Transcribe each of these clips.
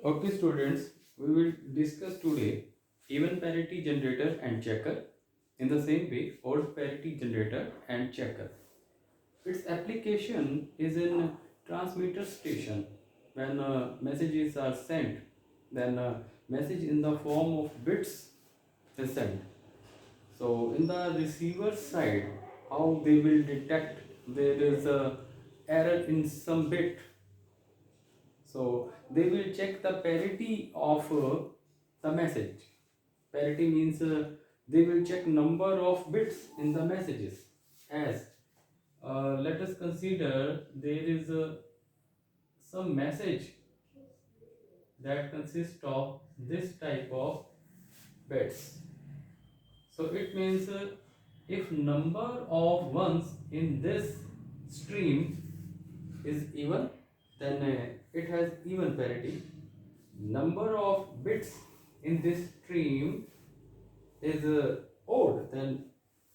Okay, students, we will discuss today even parity generator and checker. In the same way, old parity generator and checker. Its application is in transmitter station. When messages are sent, then message in the form of bits is sent. So in the receiver side, how they will detect there is a error in some bit, so they will check the parity of the message. Parity means they will check number of bits in the messages. As let us consider there is some message that consists of this type of bits. So it means if number of ones in this stream is even, then it has even parity. Number of bits in this stream is odd, then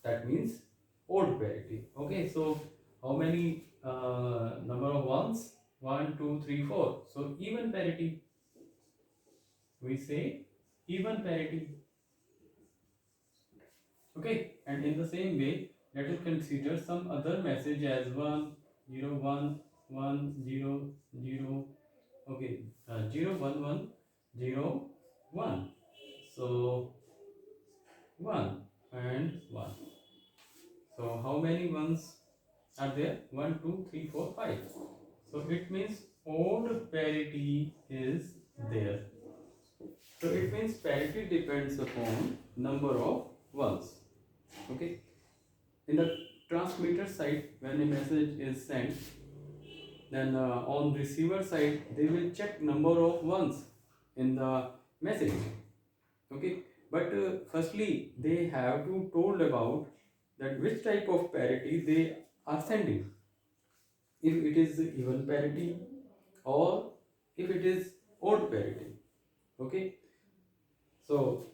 that means odd parity. Okay, so how many number of ones? 1, 2, 3, 4. So even parity. We say even parity. Okay, and in the same way, let us consider some other message as 1, 0, 1, 1, 0, 0. Okay, 0, 1, 1, 0, 1. So 1 and 1. So how many ones are there? 1, 2, 3, 4, 5. So it means odd parity is there. So it means parity depends upon number of ones. Okay. In the transmitter side, when a message is sent, then on receiver side they will check number of ones in the message. Okay, but firstly they have to told about that which type of parity they are sending, if it is even parity or if it is odd parity. Okay, so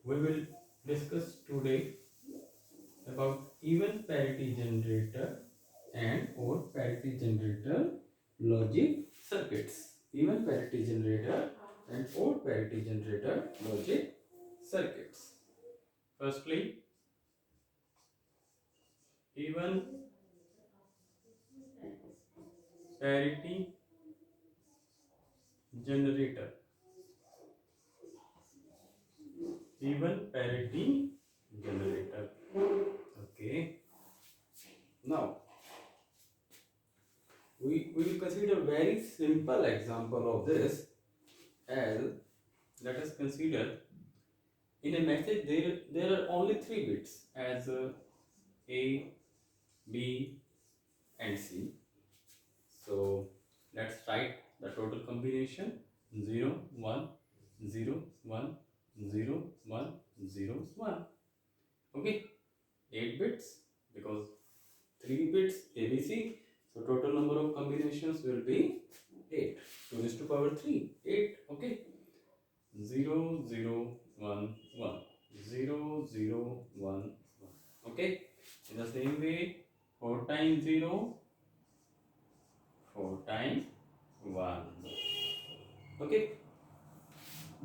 we will discuss today about even parity generator and odd parity generator logic circuits. Even parity generator and odd parity generator logic circuits. Firstly, even parity generator. Even parity generator. Okay. Now we will consider a very simple example of this. As let us consider in a message there are only three bits as A, B and C. So let's write the total combination 0, 1, 0, 1, 0, 1, 0, 1. Okay, 8 bits because 3 bits ABC. So total number of combinations will be 8. 2 raised to power 3. 8. Okay. 0, 0, 1, 1. 0, 0, 1, 1. Okay. In the same way, 4 times 0, 4 times 1. Okay.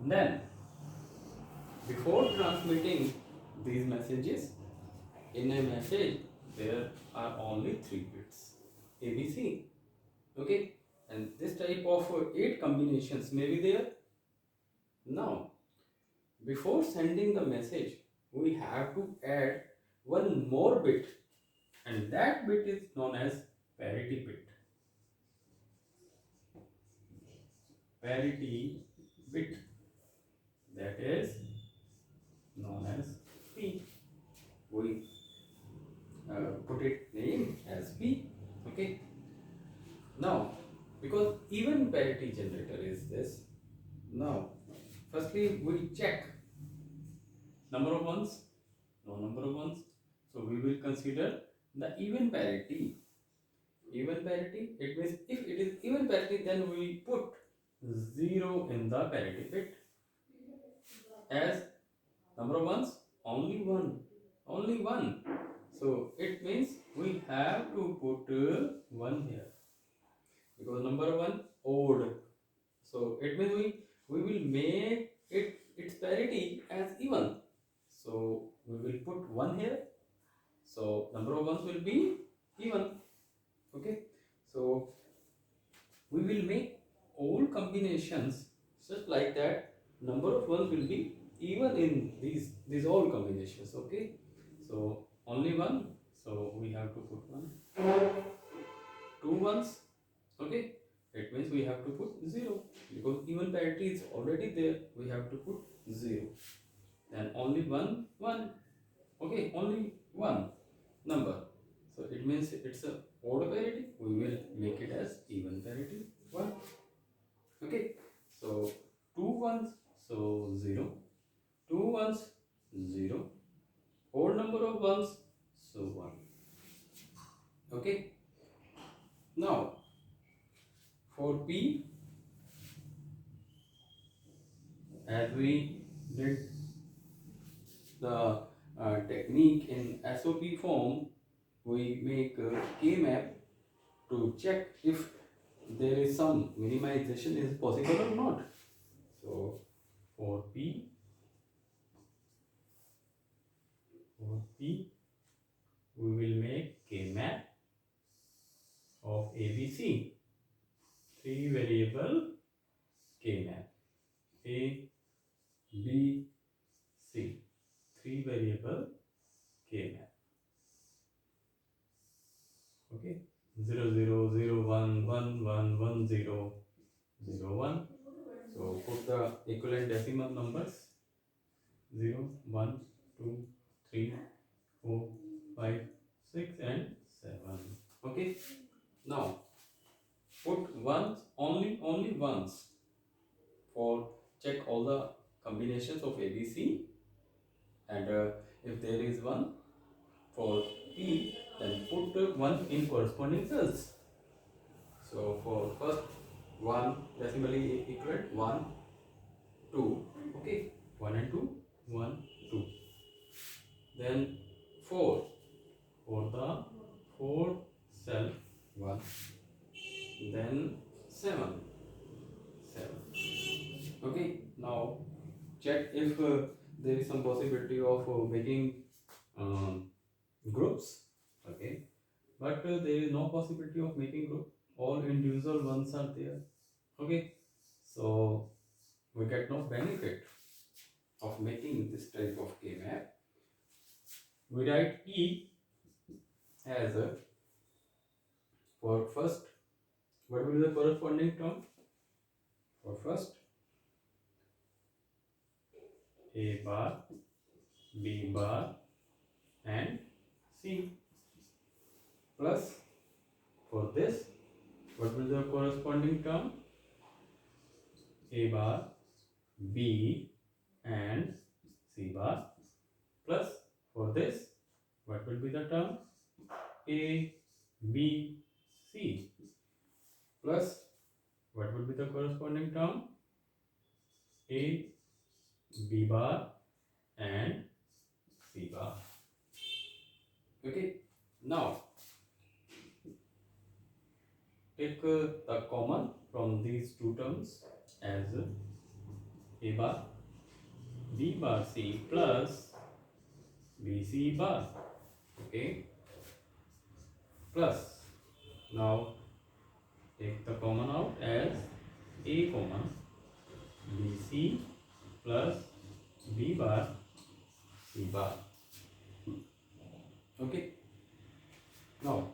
Then, before transmitting these messages, in a message there are only 3 bits ABC. Okay. And this type of 8 combinations may be there. Now, before sending the message, we have to add one more bit, and that bit is known as parity bit. Parity bit, that is known as P. We put it name as P. Okay. Now, because even parity generator is this. Now, firstly we check number of ones, no number of ones. So we will consider the even parity. Even parity, it means if it is even parity, then we put 0 in the parity bit. As number of ones, only one. So it means we have to put 1 here. because number one odd. So it means we will make its parity as even. So we will put 1 here. So number of ones will be even. Okay. So we will make all combinations just like that. Number of ones will be even in these all combinations. Okay. So only one. So we have to put one. Two ones. Okay. It means we have to put 0 because even parity is already there. We have to put 0. Then only one. Okay, only one number. So it means it's a odd parity. We will make it as even parity 1. Okay. So two ones. So 0. Two ones. 0. Odd number of ones. So 1. Okay. Now for P, as we did the technique in SOP form, we make K-map to check if there is some minimization is possible or not. So for P, we will make K-map of ABC. 3 variable K-map. A, B, C. 3 variable K-map. Okay. 0, 0, 0, 1, 1, 1, 1, 0, 0, 1. So put the equivalent decimal numbers 0, 1, 2, 3, 4, 5, 6 and 7. Okay. Now put once, only once for check all the combinations of ABC, and if there is one for P, then put 1 in corresponding cells. So for first 1 decimally equivalent 1, 2, okay, 1 and 2, 1, 2. Then 4 for the 4 cell 1. Then 7, 7. Okay, now check if there is some possibility of making groups. Okay, but there is no possibility of making group. All individual ones are there. Okay, so we get no benefit of making this type of K-map. We write E as a, for first, what will be the corresponding term? For first, A bar, B bar and C, plus for this, what will be the corresponding term? A bar, B and C bar, plus for this, what will be the term? A, B, C, plus what will be the corresponding term? A, B bar and C bar. Okay, now take the common from these two terms as A bar, B bar C plus BC bar. Okay, plus now take the common out as A common BC plus B bar C bar. Okay, now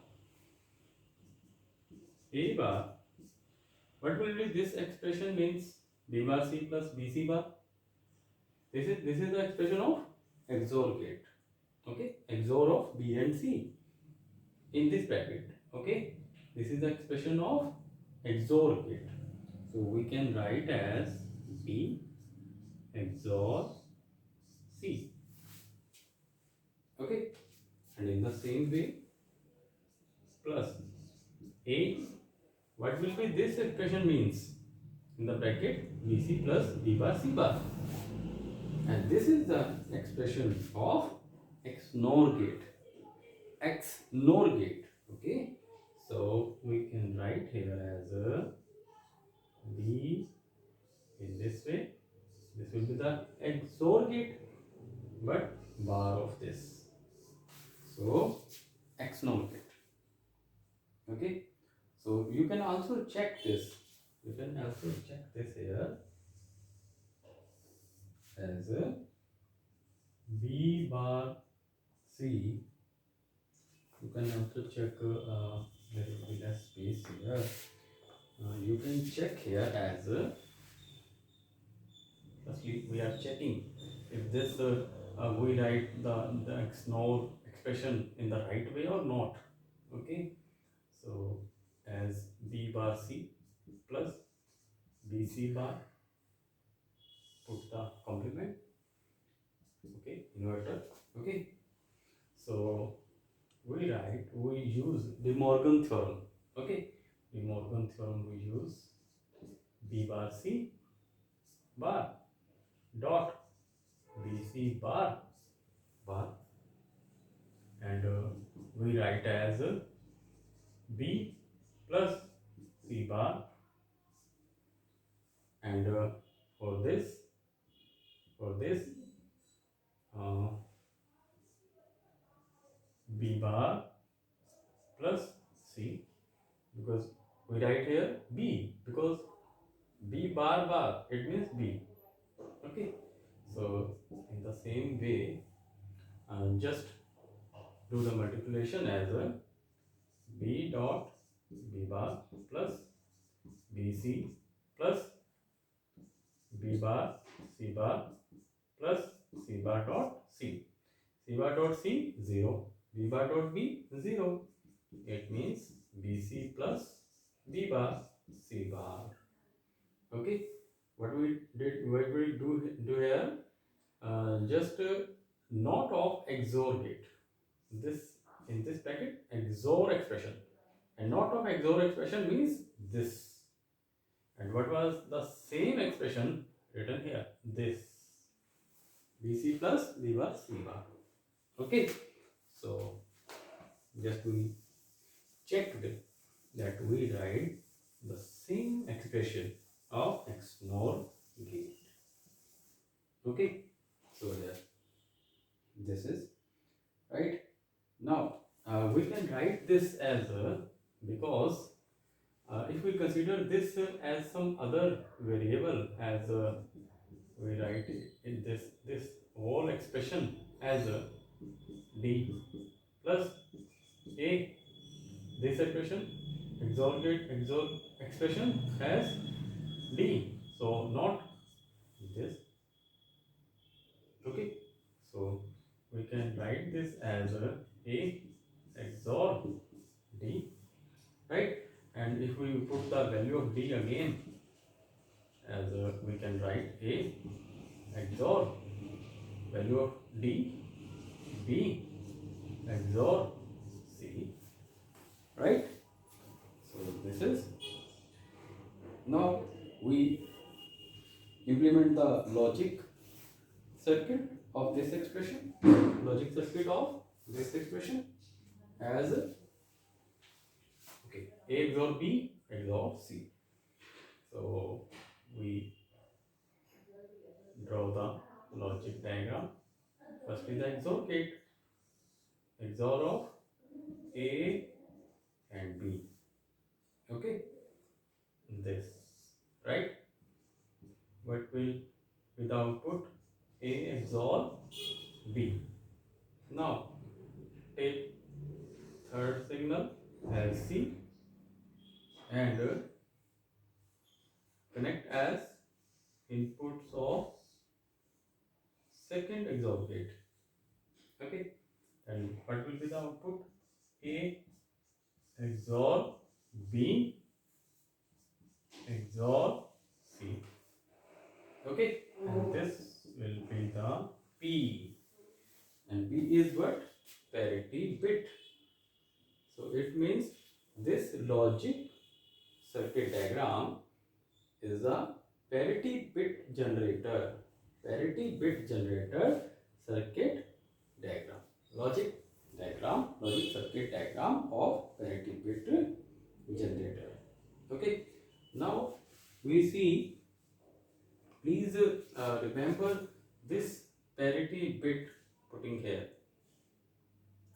A bar, what will be this expression means? B bar C plus BC bar. This is the expression of XOR gate. Okay, XOR of B and C in this bracket. Okay, this is the expression of XOR gate. So we can write as B XOR C. Okay, and in the same way, plus A, what will be this expression means? In the bracket BC plus B bar C bar. And this is the expression of XNOR gate. XNOR gate. Okay. So we can write here as a B in this way. This will be the XOR gate, but bar of this. So XNOR gate. Okay. So you can also check this. You can also check this here as a B bar C. You can also check. There will be less space here. You can check here as firstly we are checking if this we write the XNOR expression in the right way or not. Okay, so as B bar C plus BC bar, put the complement. Okay, inverter. Okay, so we use De Morgan theorem. Okay, De Morgan theorem we use B bar C bar dot BC bar, and we write as B plus C bar, and for this uh, B bar plus C, because we write here B because B bar bar it means B. Okay, so in the same way just do the multiplication as a B dot B bar plus BC plus B bar C bar plus C bar dot C. C bar dot C 0. B bar dot B 0. It means BC plus B bar C bar. Okay. What we do here? Just not of XOR gate. This in this bracket XOR expression, and not of XOR expression means this. And what was the same expression written here? This BC plus B bar C bar. Okay, so just we checked that we write the same expression of XNOR gate. Okay, so there, this is right. Now we can write this as a, because if we consider this as some other variable, as we write in this whole expression as a D plus A, this expression XOR expression as D, so not this. Okay, so we can write this as a XOR D, right? And if we put the value of D again, as we can write A XOR value of D, B XOR C, right? So this is, now we implement the logic circuit of this expression, logic circuit of this expression as okay, A XOR B XOR C. So we draw the logic diagram. Firstly, the XOR gate, XOR of A and B. Okay, this, right? What will with the output A XOR B. Now take third signal as C and connect as inputs of second XOR gate. Okay, and what will be the output? A XOR B XOR C. Okay, and this will be the P, and P is what? Parity bit. So it means this logic circuit diagram is a parity bit generator. Parity bit generator circuit diagram. Logic diagram, logic circuit diagram of parity bit generator. Okay, now we see, please remember this parity bit putting here.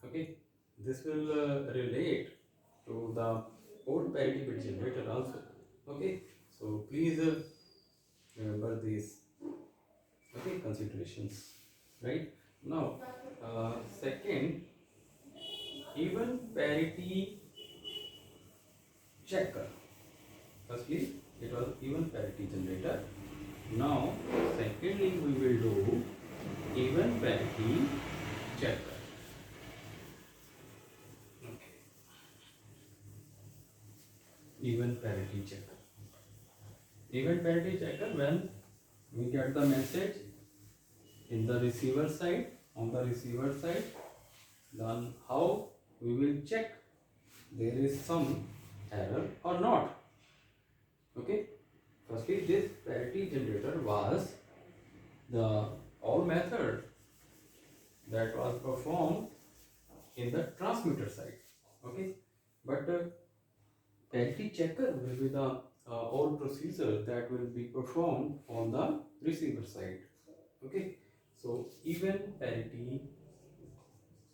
Okay, this will relate to the old parity bit generator also. Okay, so please remember these, okay, considerations. Right now, second, even parity checker. Firstly, it was even parity generator. Now, secondly, we will do even parity checker. Okay. Even parity checker. Even parity checker, when we get the message in the receiver side, on the receiver side, then how we will check there is some error or not. Okay. Firstly, this parity generator was the all method that was performed in the transmitter side. Okay, but parity checker will be the all procedure that will be performed on the receiver side. Okay, so even parity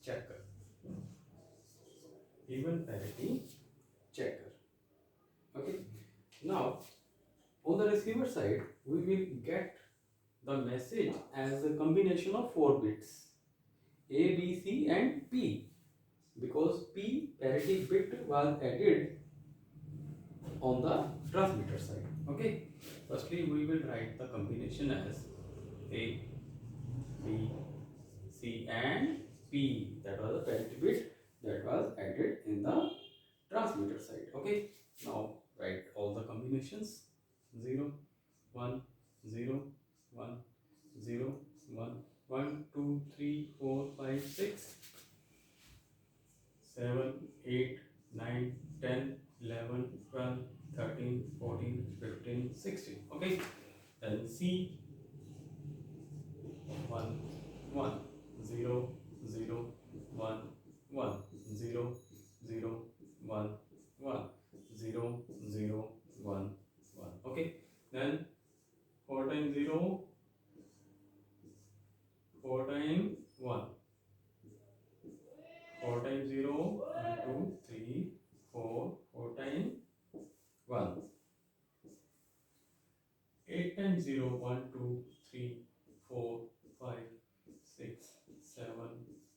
checker, even parity checker. Okay, now on the receiver side we will get the message as a combination of 4 bits, A, B, C and P, because P parity bit was added on the transmitter side. Okay, firstly we will write the combination as A, B, C and P. That was the parity bit that was added in the transmitter side. Okay, now write all the combinations: 0, 1, 0, 1, 0, 1, 1, 2, 3, 4, 5, 6, 7, 8, 9, 10, 11, 12, 13, 14, 15, 16. Okay, then C, 1, 1, 0, 0, 1, 1, 0, 0, 1, 1, 0, 0, 1, 1. Okay, then 4 times 0, 4 times 1, 4 times 0, 1, 2, 3, 4, 4 times 1. 8 times 0, 1, 2, 3, 4, 5, 6, 7,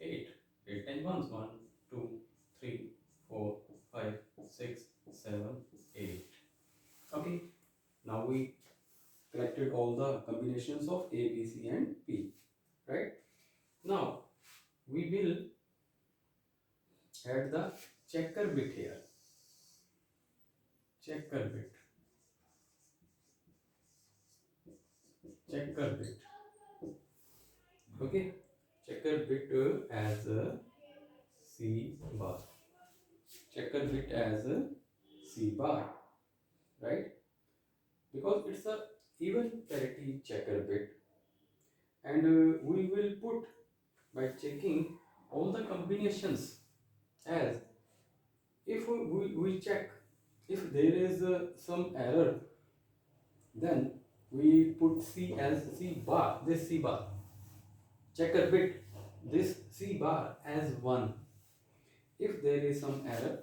8. 8 times 1, 1, 2, 3, 4, 5, 6, 7, 8. Okay, now we collected all the combinations of A, B, C and P. Right? Now we will add the checker bit here. Checker bit. Checker bit. Okay, checker bit as a C bar. Checker bit as a C bar, right? Because it's a even parity checker bit, and we will put by checking all the combinations as if we check if there is some error, then we put C as C bar, this C bar, checker bit, this C bar as 1. If there is some error,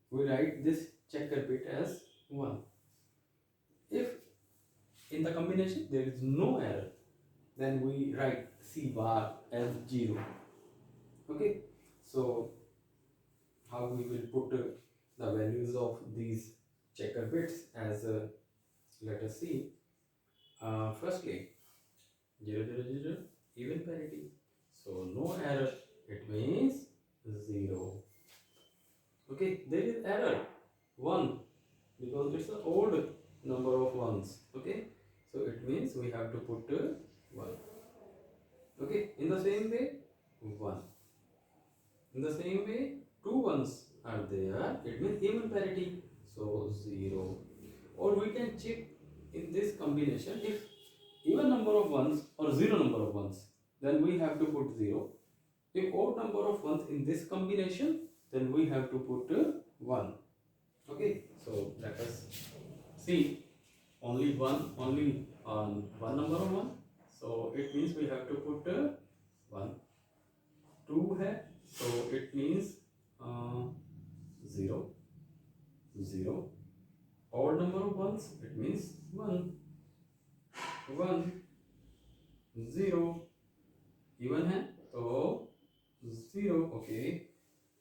we write this checker bit as 1. If in the combination there is no error, then we write C bar as 0. Okay, so how we will put the values of these checker bits as let us see. Firstly, 0, 0, 0, even parity, so no error, it means 0. Okay, there is error 1 because it's an old number of ones. Okay, so it means we have to put 1. Okay, in the same way 1, in the same way 2 ones are there, it means even parity, so 0. Or we can check in this combination if even number of ones or 0 number of ones, then we have to put 0. If odd number of ones in this combination, then we have to put 1. Okay, so let us see one number of 1, so it means we have to put 1. 2 है, so it means 0 0. Odd number of ones, it means 1 1 0. Even है तो 0. Okay,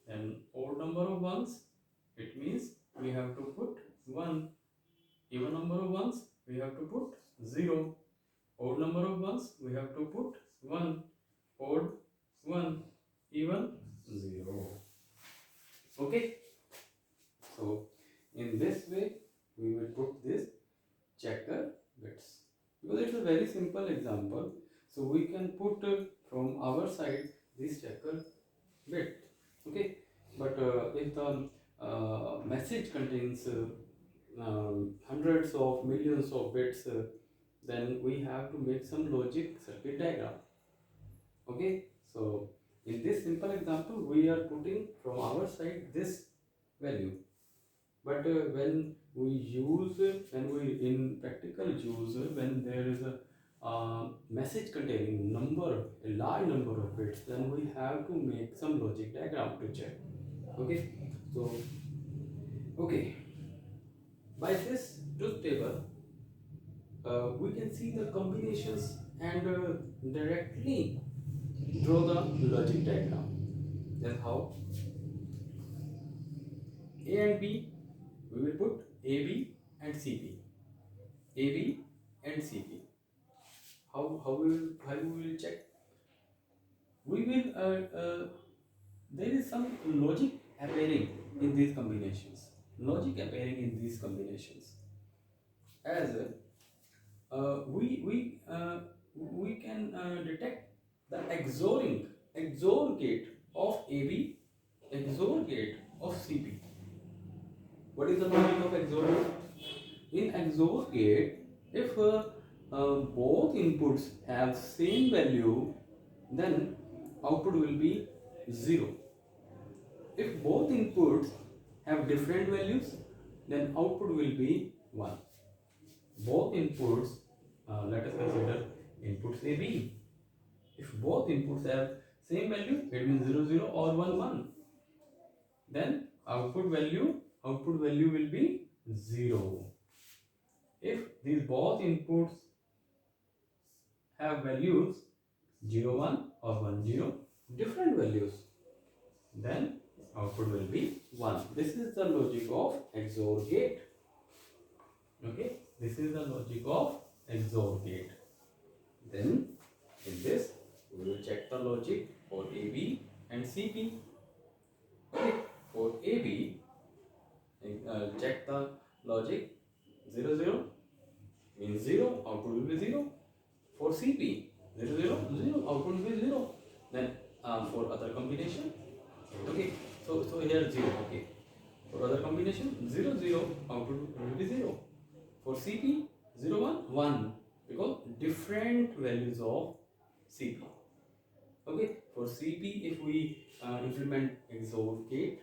and odd number of ones, it means we have to put 1. Even number of ones, we have to put 0. Odd number of ones, we have to put 1. Odd 1. Even 0. Okay, so in this way we will put this checker bits, because it's a very simple example, so we can put from our side this checker bit. Okay, but if the message contains hundreds of millions of bits, then we have to make some logic circuit diagram. Okay, so in this simple example we are putting from our side this value, but when we in practical use, when there is a message containing a large number of bits, then we have to make some logic diagram to check. Okay, so okay, by this truth table we can see the combinations and directly draw the logic diagram. Then how? A and B, we will put AB and CP. AB and CP. How we will check? We will there is some logic appearing in these combinations. Logic appearing in these combinations. As we can detect the XOR gate of AB, XOR gate of CP. What is the logic of XOR gate? In XOR gate, if both inputs have same value, then output will be 0. If both inputs have different values, then output will be 1. Both inputs, let us consider inputs A, B. If both inputs have same value, it means 0 0 or 1 1. Then output value will be 0. If these both inputs have values 0 1 or 1 0, different values, then output will be 1. This is the logic of XOR gate. Okay, this is the logic of XOR gate. Then in this we will check the logic for AB and CP. Okay, for AB, check the logic 0 0 means 0, output will be 0. For CP, 0 0 0, output will be 0. Then for other combination, okay, so here 0. Okay, for other combination 0 0, output will be 0. For CP, 0 1 1, because different values of CP. Okay, for CP, if we implement XOR gate,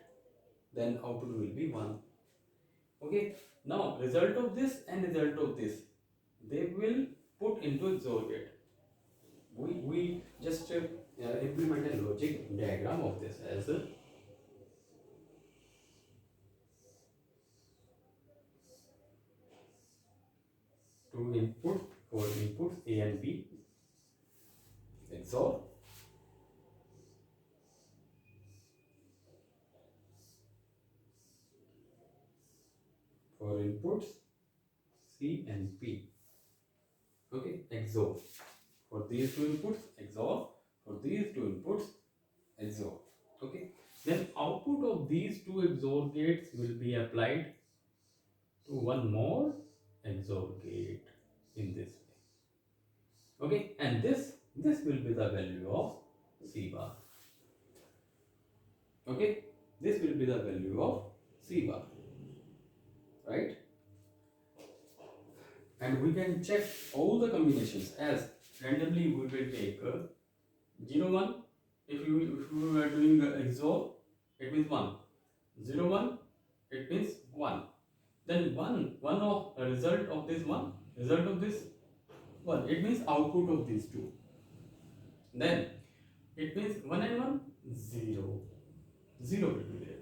then output will be 1. Okay, now result of this and result of this, they will put into XOR gate. We just implement a logic diagram of this as two input for inputs A and B, XOR for inputs C and P. Okay, XOR for these two inputs, XOR for these two inputs, XOR. Okay, then output of these two XOR gates will be applied to one more XOR gate in this way. Okay, and this will be the value of C bar. Okay, this will be the value of C bar, right? And we can check all the combinations as randomly we will take 0 1. If you are doing XOR, it means 1. 0 1, it means 1. Then one of a result of this 1, result of this 1, it means output of these two. Then it means 1 and 1, 0. 0 will be there.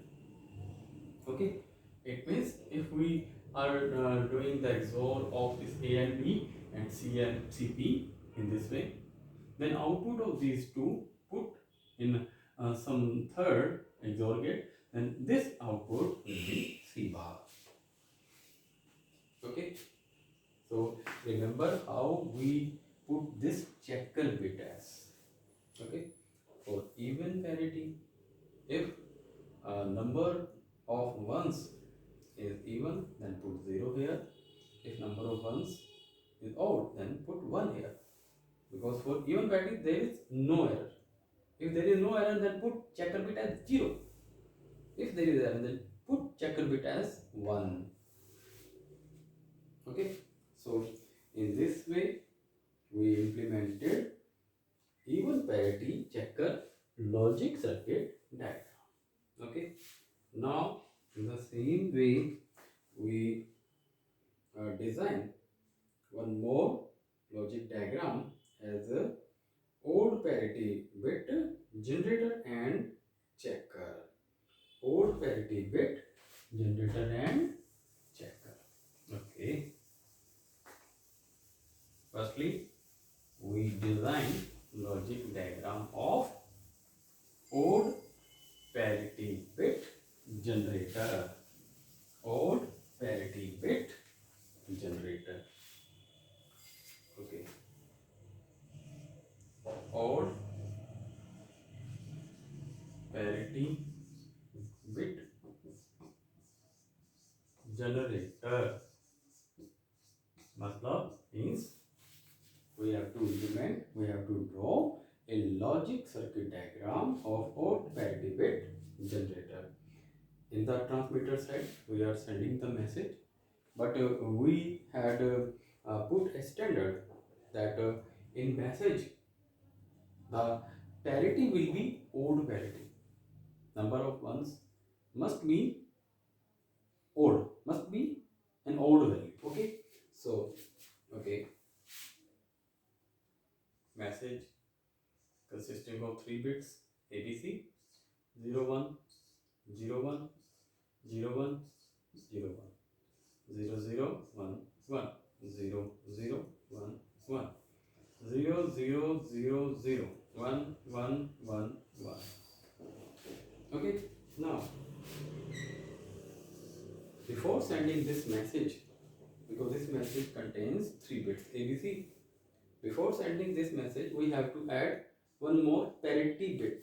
Okay, it means if we are doing the XOR of this A and B and C and CP in this way, then output of these two put in some third XOR gate, then this output will be C bar. Okay, so remember how we put this checker bit as. Okay, for even parity, if number of ones is even, then put 0 here. If number of ones is odd, then put 1 here. Because for even parity there is no error. If there is no error, then put checker bit as 0. If there is error, then put checker bit as 1. Okay, so in this way we implemented even parity checker logic circuit diagram. Okay, now in the same way we design one more logic diagram as a odd parity bit generator and checker. Odd parity bit generator and checker. Okay, firstly we design logic diagram of odd parity bit generator. Odd parity bit generator. Okay, odd parity bit generator matlab means we have to draw a logic circuit diagram of odd parity bit generator. In the transmitter side we are sending the message, but we had put a standard that in message the parity will be odd parity. Number of ones must be odd, must be an odd value. Okay, so okay, message consisting of 3 bits ABC 01 01 01 01 00 1 1 0 0 1 1 0 0 0 0 1 1 1 1. Okay, now before sending this message, because this message contains 3 bits ABC, before sending this message we have to add one more parity bit.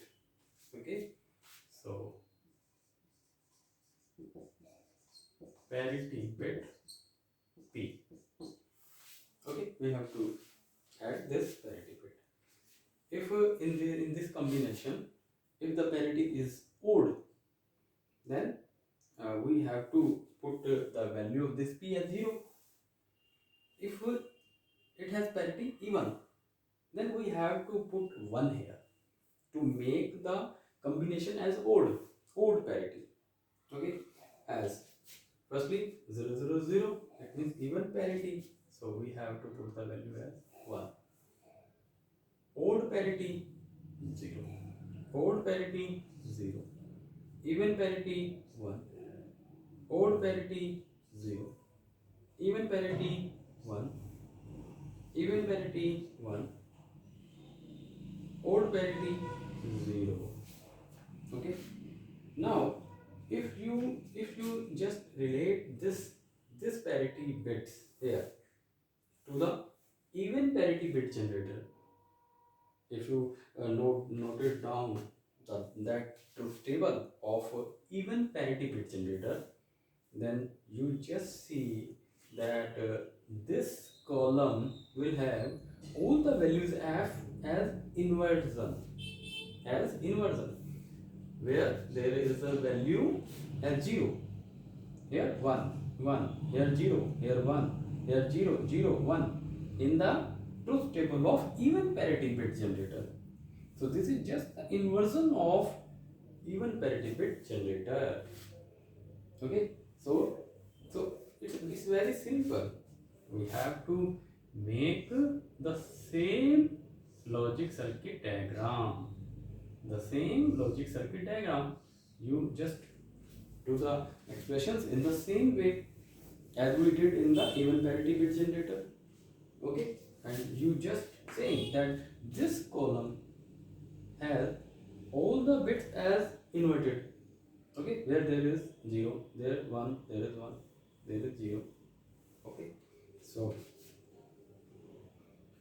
Okay, so parity bit P. Okay, we have to add this parity bit. If in this combination, if the parity is odd, then we have to put the value of this P as 0. If it has parity even, then we have to put 1 here to make the combination as odd parity. Okay, as firstly 0 0 0, that means even parity, so we have to put the value as 1. Odd parity 0, odd parity 0, even parity 1, odd parity 0, even parity 1, even parity 1, odd parity 0. Okay, now if you just relate this parity bits here to the even parity bit generator, if you note it down that truth table of even parity bit generator, then you just see that this column will have all the values f as inversion, where there is a value as 0, here 1 1, here 0, here 1, here 0 0 1 in the truth table of even parity bit generator. So this is just the inversion of even parity bit generator. Okay, So, it's very simple. We have to make the same logic circuit diagram. The same logic circuit diagram. You just do the expressions in the same way as we did in the even parity bit generator. Okay, and you just saying that this column has all the bits as inverted. Okay, where there is 0, there 1, there is 1, there is 0. Okay, so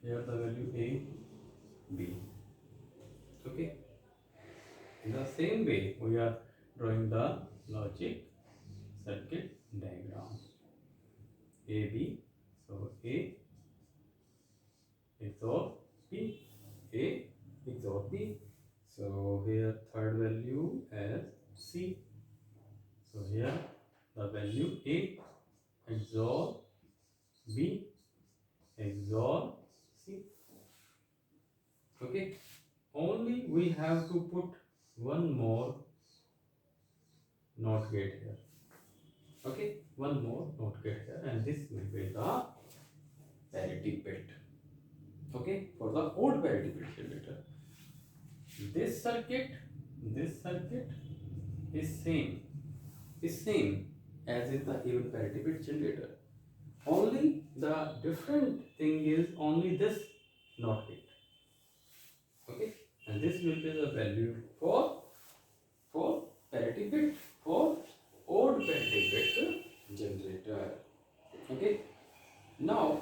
here the value A, B. Okay, in the same way we are drawing the logic circuit diagram. A, B. So A XOR B, A XOR B. So here third value as C. So here the value A XOR B XOR C. Okay, only we have to put one more NOT gate here. Okay, one more NOT gate here, and this will be the parity bit. Okay, for the old parity bit generator, this circuit is same as in the even parity bit generator. Only the different thing is only this NOT gate. Okay, and this will be the value for parity bit, for old parity bit generator. Okay, now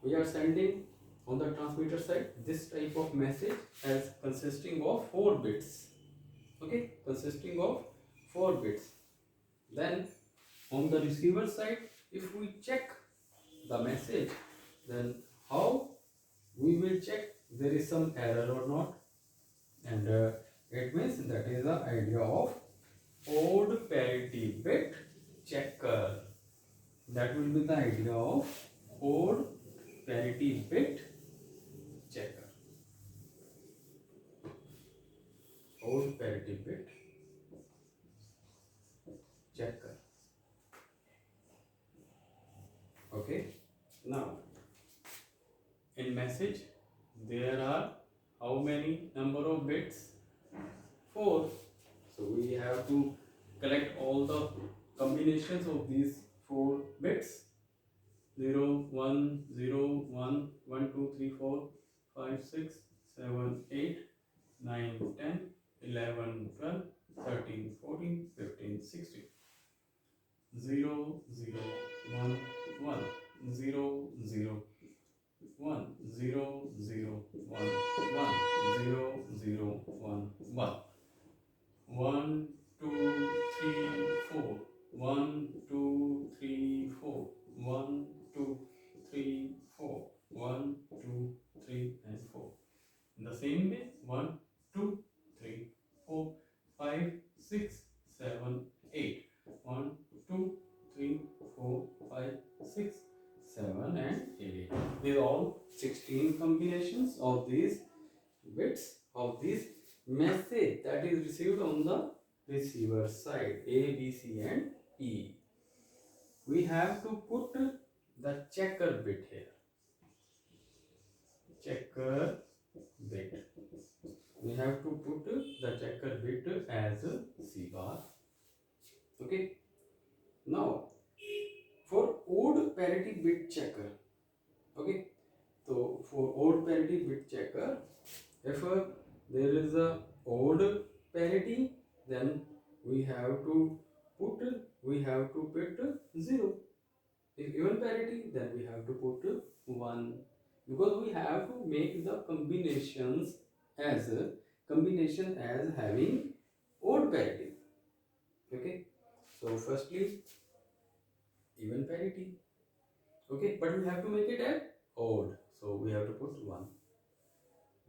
we are sending on the transmitter side this type of message as consisting of 4 bits. Okay, consisting of 4 bits. Then on the receiver side, if we check the message, then how we will check there is some error or not, and it means that is the idea of odd parity bit checker. That will be the idea of odd parity bit checker. Odd parity bit checker. Okay, now in message there are how many number of bits? 4. So we have to collect all the combinations of these 4 bits. 0, 1, 0, 1, 1, 2, 3, 4, 5, 6, 7, 8, 9, 10, 11, 12, 13, 14, 15, 16. 0, 0, 1, 1, 0, 0, 1, 0, 0, 1, 1, 0, 0, 1, 1. 1, 2, 3, 4. 1, 2, 3, 4. 1, 2, 3, 4. 1, 2, 3, and 4. In the same way, 1, 2, 3, 4, 5, 6, 7, 8. 1, 2, 3, 4, 5, 6, 7, and 8. These are all 16 combinations of these bits of this message that is received on the receiver side, A, B, C, and E. We have to put the checker bit here. Checker bit. We have to put the checker bit as C bar. Okay. Now, for odd parity bit checker. Okay. So, for odd parity bit checker, if there is a odd parity, then we have to put 0. If even parity, then we have to put 1, because we have to make the combinations as having odd parity. Okay, so firstly even parity. Okay, but we have to make it at odd, so we have to put 1.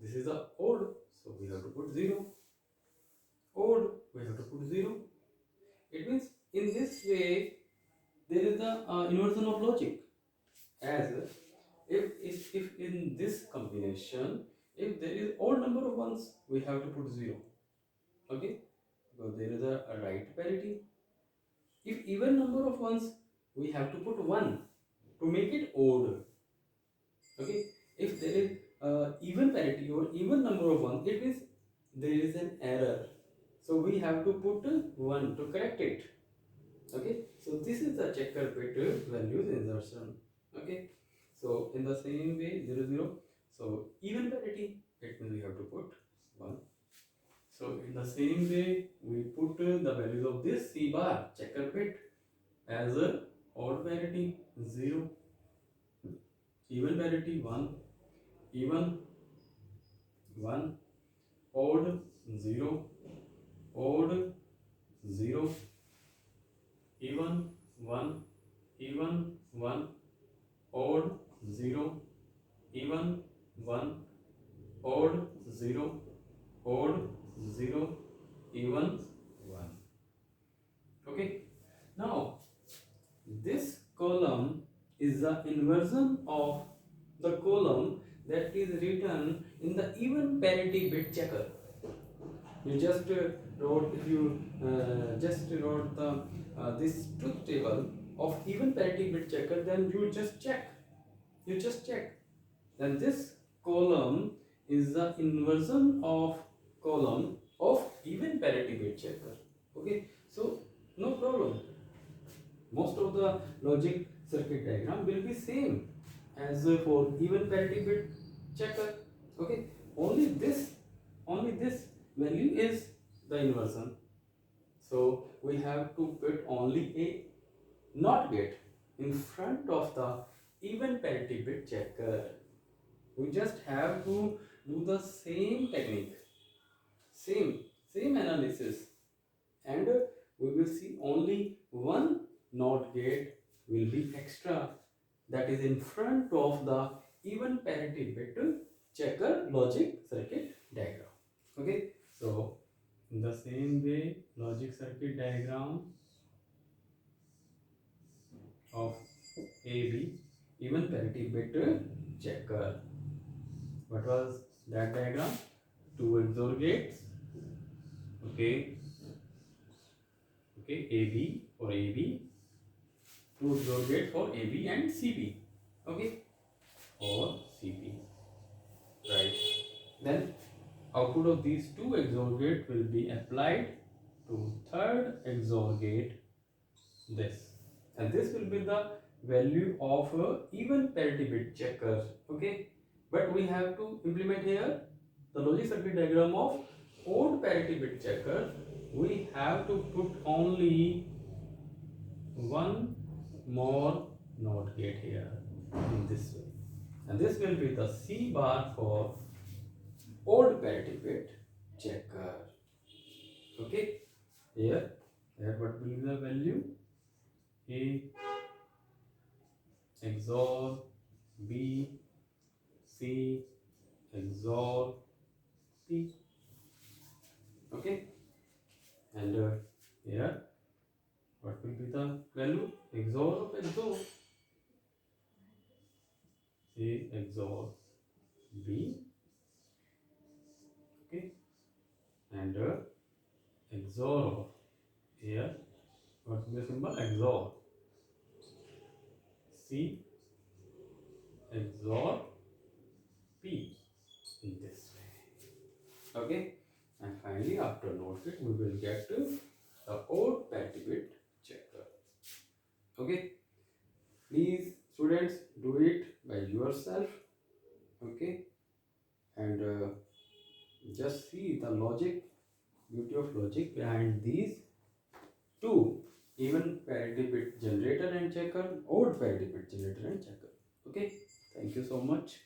This is a odd, so we have to put 0. Odd, we have to put 0. It means in this way there is the inversion of logic, as if in this combination, if there is odd number of ones, we have to put 0. Okay, because there is a right parity. If even number of ones, we have to put 1 to make it odd. Okay, if there is even parity or even number of ones, it means there is an error, so we have to put 1 to correct it. Okay, so this is the checker bit values insertion. Okay, so in the same way 0 0, so even parity, it means we have to put 1. So in the same way we put the values of this C bar checker bit as a odd parity 0, even parity 1, even 1, odd 0, odd 0, even 1, even 1, odd 0, even 1, odd 0, odd 0, even 1. Okay, now this column is the inversion of the column that is written in the even parity bit checker. You just wrote, if you just wrote the this truth table of even parity bit checker, then you just check, then this column is the inversion of column of even parity bit checker. Okay, so no problem, most of the logic circuit diagram will be same as for even parity bit checker. Okay, only this value is the inversion, so we have to put only a not gate in front of the even parity bit checker. We just have to do the same technique, same analysis, and we will see only one NOT gate will be extra, that is in front of the even parity bit checker logic circuit diagram. Okay, so in the same way logic circuit diagram of AB even parity bit checker. What was that diagram? Two XOR gates. Okay, AB for AB, two XOR gate for AB and CB. Okay, or CB. Right. Then output of these two XOR gate will be applied to third XOR gate, this, and this will be the value of even parity bit checker. Okay, but we have to implement here the logic circuit diagram of odd parity bit checker. We have to put only one more NOT gate here in this way, and this will be the C bar for odd parity bit checker. Okay, here what will be the value? A XOR B, C XOR P. Okay, and here what will be the value? XOR of XOR, A XOR B. Okay, and XOR of, here what will be the symbol? XOR C XOR P, in this way. Okay, and finally after NOT gate we will get to the odd parity bit checker. Okay, please students do it by yourself. Okay, and just see the logic, beauty of logic behind these two, even parity bit generator and checker, odd parity bit generator and checker. Okay, thank you so much.